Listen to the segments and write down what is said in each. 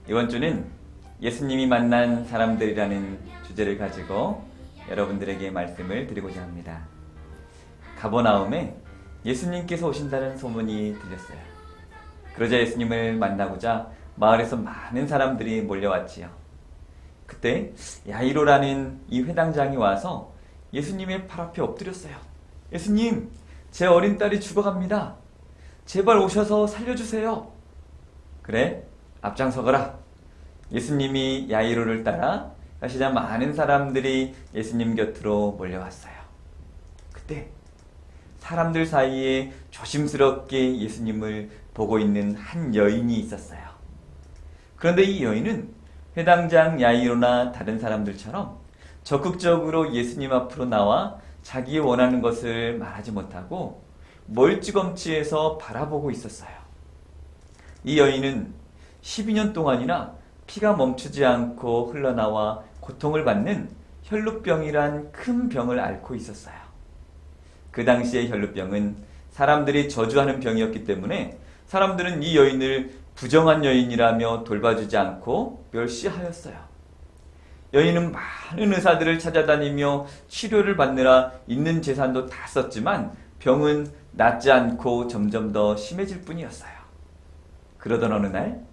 이번 주는 예수님이 만난 사람들이라는 주제를 가지고 여러분들에게 말씀을 드리고자 합니다. 가버나움에 예수님께서 오신다는 소문이 들렸어요. 그러자 예수님을 만나고자 마을에서 많은 사람들이 몰려왔지요. 그때 야이로라는 이 회당장이 와서 예수님의 팔 앞에 엎드렸어요. 예수님, 제 어린 딸이 죽어갑니다. 제발 오셔서 살려주세요. 그래, 앞장서거라. 예수님이 야이로를 따라 가시자 많은 사람들이 예수님 곁으로 몰려왔어요. 그때 사람들 사이에 조심스럽게 예수님을 보고 있는 한 여인이 있었어요. 그런데 이 여인은 회당장 야이로나 다른 사람들처럼 적극적으로 예수님 앞으로 나와 자기 원하는 것을 말하지 못하고 멀찌감치해서 바라보고 있었어요. 이 여인은 12년 동안이나 피가 멈추지 않고 흘러나와 고통을 받는 혈루병이란 큰 병을 앓고 있었어요. 그 당시의 혈루병은 사람들이 저주하는 병이었기 때문에 사람들은 이 여인을 부정한 여인이라며 돌봐주지 않고 멸시하였어요. 여인은 많은 의사들을 찾아다니며 치료를 받느라 있는 재산도 다 썼지만 병은 낫지 않고 점점 더 심해질 뿐이었어요. 그러던 어느 날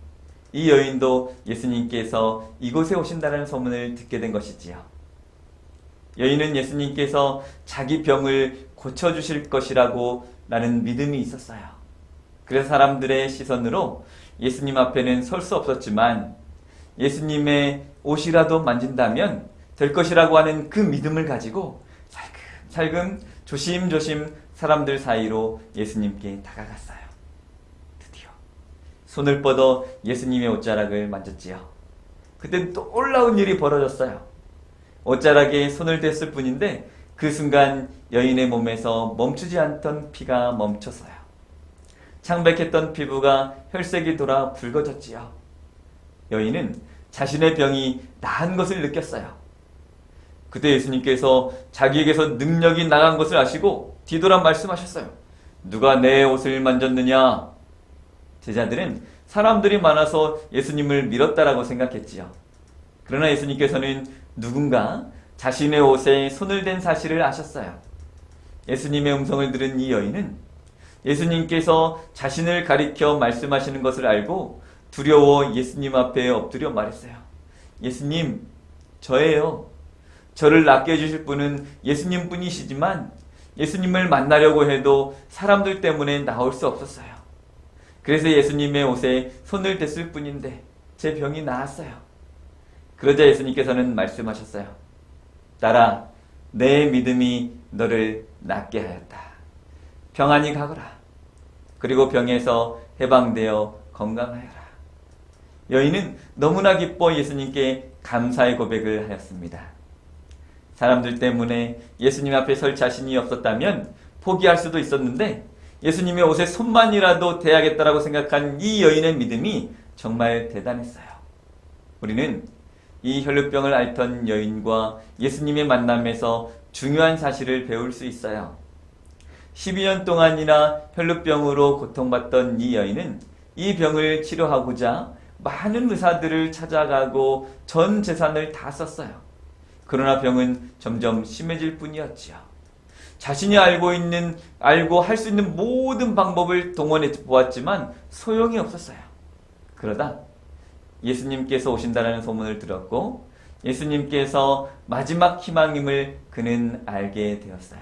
이 여인도 예수님께서 이곳에 오신다는 소문을 듣게 된 것이지요. 여인은 예수님께서 자기 병을 고쳐주실 것이라고 라는 믿음이 있었어요. 그래서 사람들의 시선으로 예수님 앞에는 설 수 없었지만 예수님의 옷이라도 만진다면 될 것이라고 하는 그 믿음을 가지고 살금 조심조심 사람들 사이로 예수님께 다가갔어요. 드디어 손을 뻗어 예수님의 옷자락을 만졌지요. 그때 놀라운 일이 벌어졌어요. 옷자락에 손을 댔을 뿐인데 그 순간 여인의 몸에서 멈추지 않던 피가 멈췄어요. 창백했던 피부가 혈색이 돌아 붉어졌지요. 여인은 자신의 병이 나은 것을 느꼈어요. 그때 예수님께서 자기에게서 능력이 나간 것을 아시고 뒤돌아 말씀하셨어요. 누가 내 옷을 만졌느냐? 제자들은 사람들이 많아서 예수님을 밀었다라고 생각했지요. 그러나 예수님께서는 누군가 자신의 옷에 손을 댄 사실을 아셨어요. 예수님의 음성을 들은 이 여인은 예수님께서 자신을 가리켜 말씀하시는 것을 알고 두려워 예수님 앞에 엎드려 말했어요. 예수님, 저예요. 저를 낫게 해주실 분은 예수님 뿐이시지만 예수님을 만나려고 해도 사람들 때문에 나올 수 없었어요. 그래서 예수님의 옷에 손을 댔을 뿐인데 제 병이 나았어요. 그러자 예수님께서는 말씀하셨어요. 딸아, 내 믿음이 너를 낫게 하였다. 평안히 가거라. 그리고 병에서 해방되어 건강하여라. 여인은 너무나 기뻐 예수님께 감사의 고백을 하였습니다. 사람들 때문에 예수님 앞에 설 자신이 없었다면 포기할 수도 있었는데 예수님의 옷에 손만이라도 대야겠다라고 생각한 이 여인의 믿음이 정말 대단했어요. 우리는 이 혈루병을 앓던 여인과 예수님의 만남에서 중요한 사실을 배울 수 있어요. 12년 동안이나 혈루병으로 고통받던 이 여인은 이 병을 치료하고자 많은 의사들을 찾아가고 전 재산을 다 썼어요. 그러나 병은 점점 심해질 뿐이었지요. 자신이 알고 할 수 있는 모든 방법을 동원해 보았지만 소용이 없었어요. 그러다 예수님께서 오신다는 소문을 들었고 예수님께서 마지막 희망임을 그는 알게 되었어요.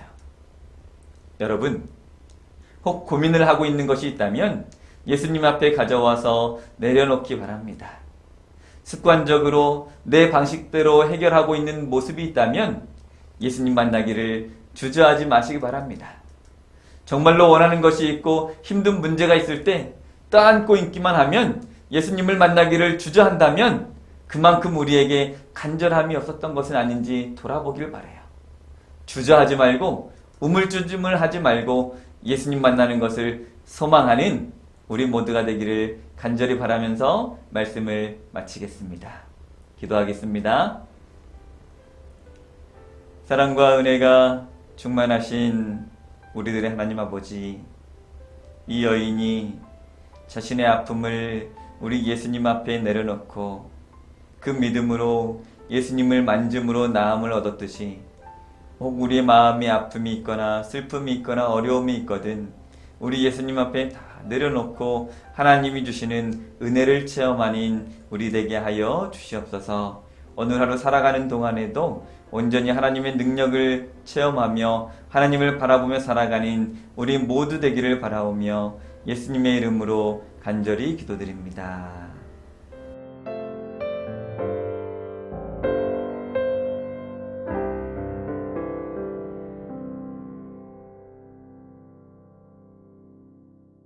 여러분, 혹 고민을 하고 있는 것이 있다면 예수님 앞에 가져와서 내려놓기 바랍니다. 습관적으로 내 방식대로 해결하고 있는 모습이 있다면 예수님 만나기를 주저하지 마시기 바랍니다. 정말로 원하는 것이 있고 힘든 문제가 있을 때 떠안고 있기만 하면 예수님을 만나기를 주저한다면 그만큼 우리에게 간절함이 없었던 것은 아닌지 돌아보길 바라요. 주저하지 말고 우물쭈물하지 말고 예수님 만나는 것을 소망하는 우리 모두가 되기를 간절히 바라면서 말씀을 마치겠습니다. 기도하겠습니다. 사랑과 은혜가 충만하신 우리들의 하나님 아버지, 이 여인이 자신의 아픔을 우리 예수님 앞에 내려놓고 그 믿음으로 예수님을 만짐으로 나음을 얻었듯이 혹 우리의 마음에 아픔이 있거나 슬픔이 있거나 어려움이 있거든 우리 예수님 앞에 다 내려놓고 하나님이 주시는 은혜를 체험하는 우리 되게 하여 주시옵소서. 오늘 하루 살아가는 동안에도 온전히 하나님의 능력을 체험하며 하나님을 바라보며 살아가는 우리 모두 되기를 바라오며 예수님의 이름으로 간절히 기도드립니다.